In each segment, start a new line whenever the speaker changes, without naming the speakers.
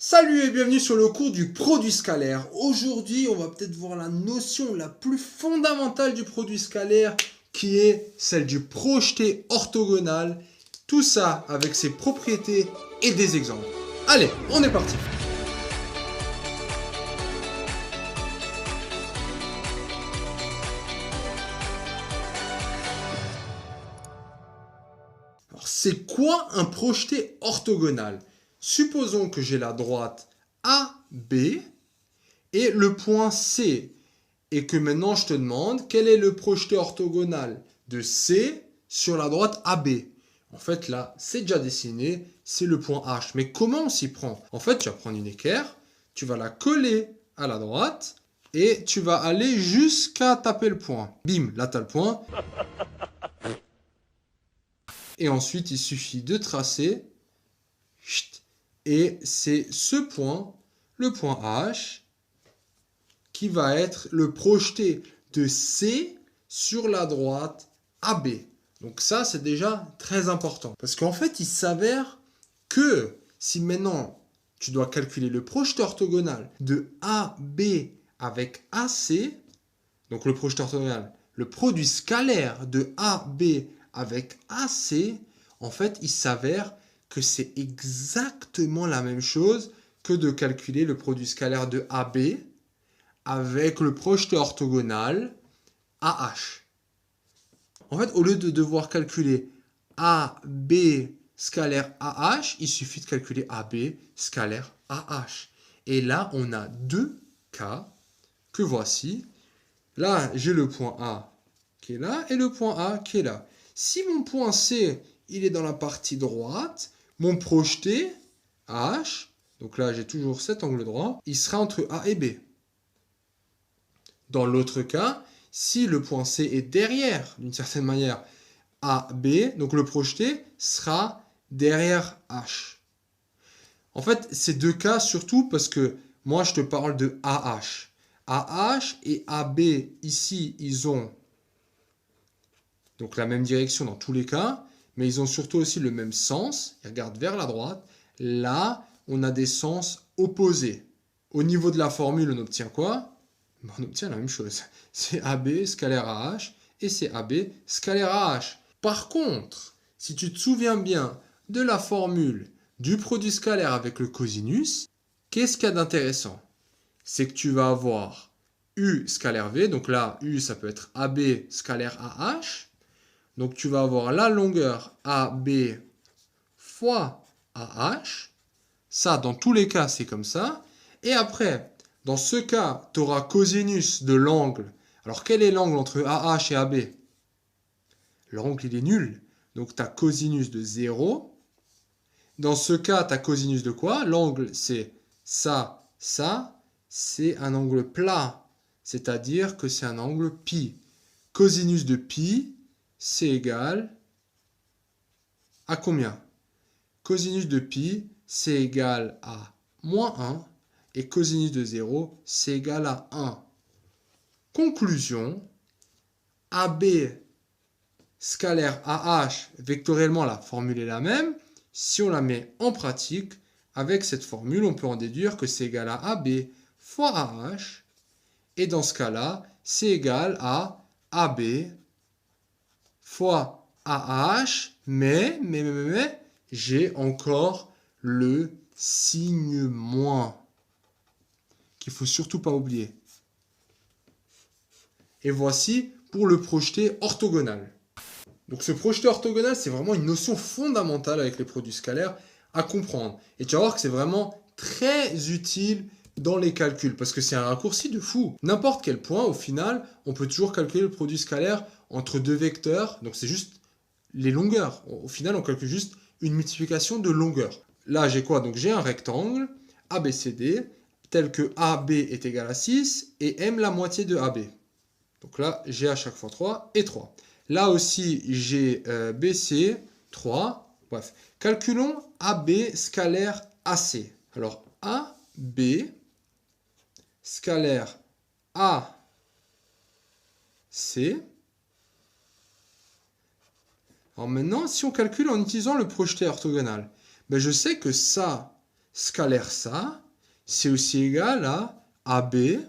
Salut et bienvenue sur le cours du produit scalaire. Aujourd'hui, on va peut-être voir la notion la plus fondamentale du produit scalaire qui est celle du projeté orthogonal. Tout ça avec ses propriétés et des exemples. Allez, on est parti. Alors, c'est quoi un projeté orthogonal? Supposons que j'ai la droite AB et le point C. Et que maintenant je te demande quel est le projeté orthogonal de C sur la droite AB. En fait là, c'est déjà dessiné, c'est le point H. Mais comment on s'y prend? En fait, tu vas prendre une équerre, tu vas la coller à la droite et tu vas aller jusqu'à taper le point. Bim, là tu as le point. Et ensuite, il suffit de tracer. Et c'est ce point, le point H, qui va être le projeté de C sur la droite AB. Donc ça, c'est déjà très important. Parce qu'en fait, il s'avère que si maintenant, tu dois calculer le projeté orthogonal de AB avec AC, donc le projeté orthogonal, le produit scalaire de AB avec AC, en fait, il s'avère que c'est exactement la même chose que de calculer le produit scalaire de AB avec le projeté orthogonal AH. En fait, au lieu de devoir calculer AB scalaire AH, il suffit de calculer AB scalaire AH. Et là, on a deux cas que voici. Là, j'ai le point A qui est là et le point A qui est là. Si mon point C, il est dans la partie droite, mon projeté AH, donc là, j'ai toujours cet angle droit, il sera entre A et B. Dans l'autre cas, si le point C est derrière, d'une certaine manière, AB, donc le projeté sera derrière H. En fait, ces deux cas, surtout parce que moi, je te parle de AH. AH et AB, ici, ils ont donc la même direction dans tous les cas, mais ils ont surtout aussi le même sens. Ils regardent vers la droite. Là, on a des sens opposés. Au niveau de la formule, on obtient quoi? On obtient la même chose. C'est AB scalaire AH et c'est AB scalaire AH. Par contre, si tu te souviens bien de la formule du produit scalaire avec le cosinus, qu'est-ce qu'il y a d'intéressant? C'est que tu vas avoir U scalaire V, donc là, U, ça peut être AB scalaire AH. Donc tu vas avoir la longueur AB fois AH. Ça, dans tous les cas, c'est comme ça. Et après, dans ce cas, tu auras cosinus de l'angle. Alors, quel est l'angle entre AH et AB? L'angle, il est nul. Donc, tu as cosinus de 0. Dans ce cas, tu as cosinus de quoi? L'angle, c'est ça, ça. C'est un angle plat. C'est-à-dire que c'est un angle pi. Cosinus de pi, c'est égal à combien? Cosinus de pi, c'est égal à moins 1. Et cosinus de 0, c'est égal à 1. Conclusion, AB scalaire AH, vectoriellement, la formule est la même. Si on la met en pratique, avec cette formule, on peut en déduire que c'est égal à AB fois AH. Et dans ce cas-là, c'est égal à AB fois AH, mais j'ai encore le signe moins, qu'il ne faut surtout pas oublier. Et voici pour le projeté orthogonal. Donc ce projeté orthogonal, c'est vraiment une notion fondamentale avec les produits scalaires à comprendre. Et tu vas voir que c'est vraiment très utile dans les calculs, parce que c'est un raccourci de fou. N'importe quel point, au final, on peut toujours calculer le produit scalaire entre deux vecteurs, donc c'est juste les longueurs. Au final, on calcule juste une multiplication de longueurs. Là, j'ai quoi? Donc j'ai un rectangle ABCD, tel que AB est égal à 6 et M la moitié de AB. Donc là, j'ai à chaque fois 3 et 3. Là aussi, j'ai BC, 3. Bref, calculons AB scalaire AC. Alors, AB scalaire AC. Alors maintenant, si on calcule en utilisant le projeté orthogonal, ben je sais que ça, scalaire ça, c'est aussi égal à AB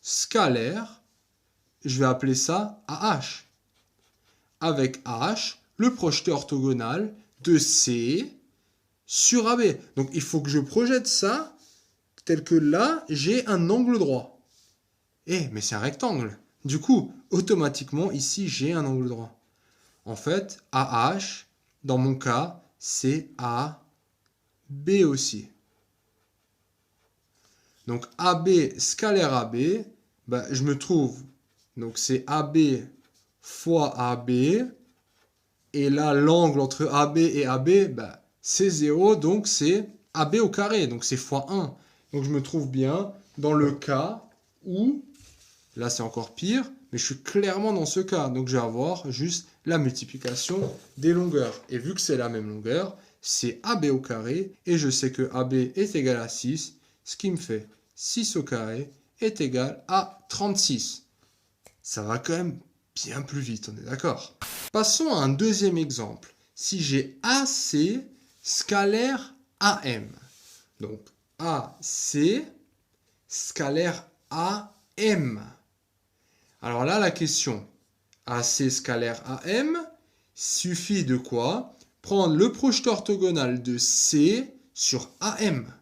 scalaire, je vais appeler ça AH. Avec H, le projeté orthogonal de C sur AB. Donc il faut que je projette ça tel que là, j'ai un angle droit. Eh, mais c'est un rectangle. Du coup, automatiquement, ici, j'ai un angle droit. En fait, AH, dans mon cas, c'est AB aussi. Donc AB scalaire AB, ben, je me trouve, donc c'est AB fois AB, et là l'angle entre AB et AB, ben, c'est 0, donc c'est AB au carré, donc c'est fois 1. Donc je me trouve bien dans le cas où, là c'est encore pire, mais je suis clairement dans ce cas, donc je vais avoir juste la multiplication des longueurs. Et vu que c'est la même longueur, c'est AB au carré, et je sais que AB est égal à 6, ce qui me fait 6 au carré est égal à 36. Ça va quand même bien plus vite, on est d'accord? Passons à un deuxième exemple. Si j'ai AC scalaire AM, donc AC scalaire AM. Alors là, la question, AC scalaire AM, suffit de quoi? Prendre le projeté orthogonal de C sur AM.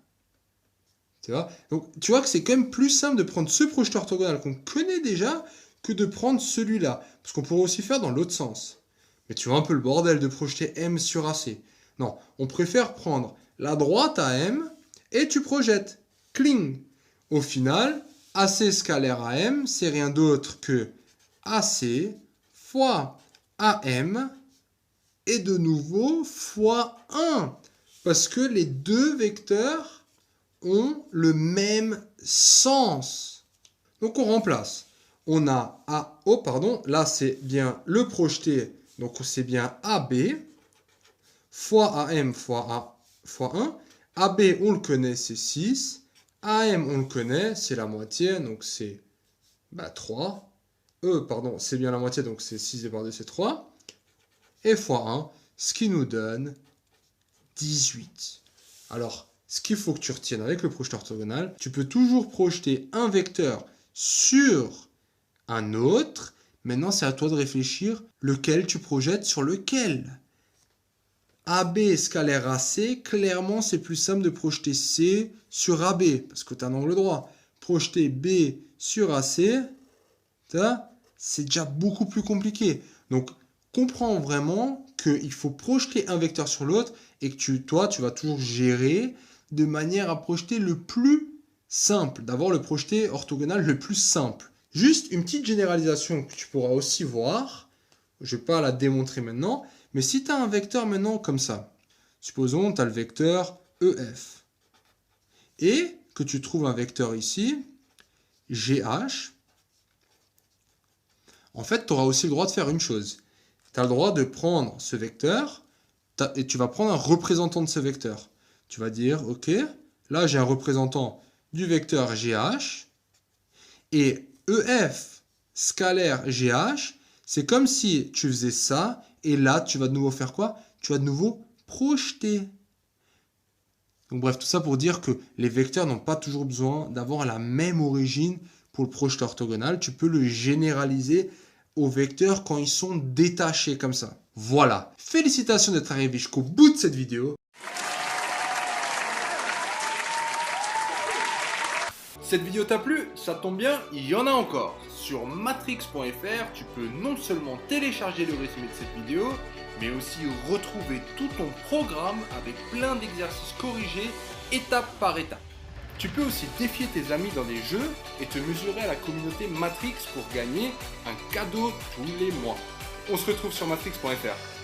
Tu vois? Donc, tu vois que c'est quand même plus simple de prendre ce projeté orthogonal qu'on connaît déjà que de prendre celui-là. Parce qu'on pourrait aussi faire dans l'autre sens. Mais tu vois un peu le bordel de projeter M sur AC. Non, on préfère prendre la droite AM et tu projettes. Cling. Au final, AC scalaire AM, c'est rien d'autre que AC fois AM et de nouveau fois 1. Parce que les deux vecteurs ont le même sens. Donc on remplace. On a là c'est bien le projeté, donc c'est bien AB fois AM fois 1. AB on le connaît, c'est 6. AM on le connaît, c'est la moitié, donc c'est 3. C'est bien la moitié, donc c'est 6 divisé par 2, c'est 3. Et fois 1, ce qui nous donne 18. Alors, ce qu'il faut que tu retiennes avec le projeté orthogonal, tu peux toujours projeter un vecteur sur un autre. Maintenant, c'est à toi de réfléchir lequel tu projettes sur lequel. AB scalaire AC, clairement, c'est plus simple de projeter C sur AB, parce que tu as un angle droit. Projeter B sur AC, c'est déjà beaucoup plus compliqué. Donc, comprends vraiment qu'il faut projeter un vecteur sur l'autre et que toi, tu vas toujours gérer de manière à projeter le plus simple, d'avoir le projeté orthogonal le plus simple. Juste une petite généralisation que tu pourras aussi voir, je ne vais pas la démontrer maintenant, mais si tu as un vecteur maintenant comme ça, supposons tu as le vecteur EF, et que tu trouves un vecteur ici, GH, en fait, tu auras aussi le droit de faire une chose. Tu as le droit de prendre ce vecteur, et tu vas prendre un représentant de ce vecteur. Tu vas dire, ok, là j'ai un représentant du vecteur GH, et EF scalaire GH, c'est comme si tu faisais ça, et là tu vas de nouveau faire quoi? Tu vas de nouveau projeter. Donc bref, tout ça pour dire que les vecteurs n'ont pas toujours besoin d'avoir la même origine pour le projeté orthogonal. Tu peux le généraliser aux vecteurs quand ils sont détachés comme ça. Voilà. Félicitations d'être arrivé jusqu'au bout de cette vidéo.
Cette vidéo t'a plu? Ça tombe bien, il y en a encore. Sur matrix.fr, tu peux non seulement télécharger le résumé de cette vidéo, mais aussi retrouver tout ton programme avec plein d'exercices corrigés étape par étape. Tu peux aussi défier tes amis dans des jeux et te mesurer à la communauté Matrix pour gagner un cadeau tous les mois. On se retrouve sur matrix.fr.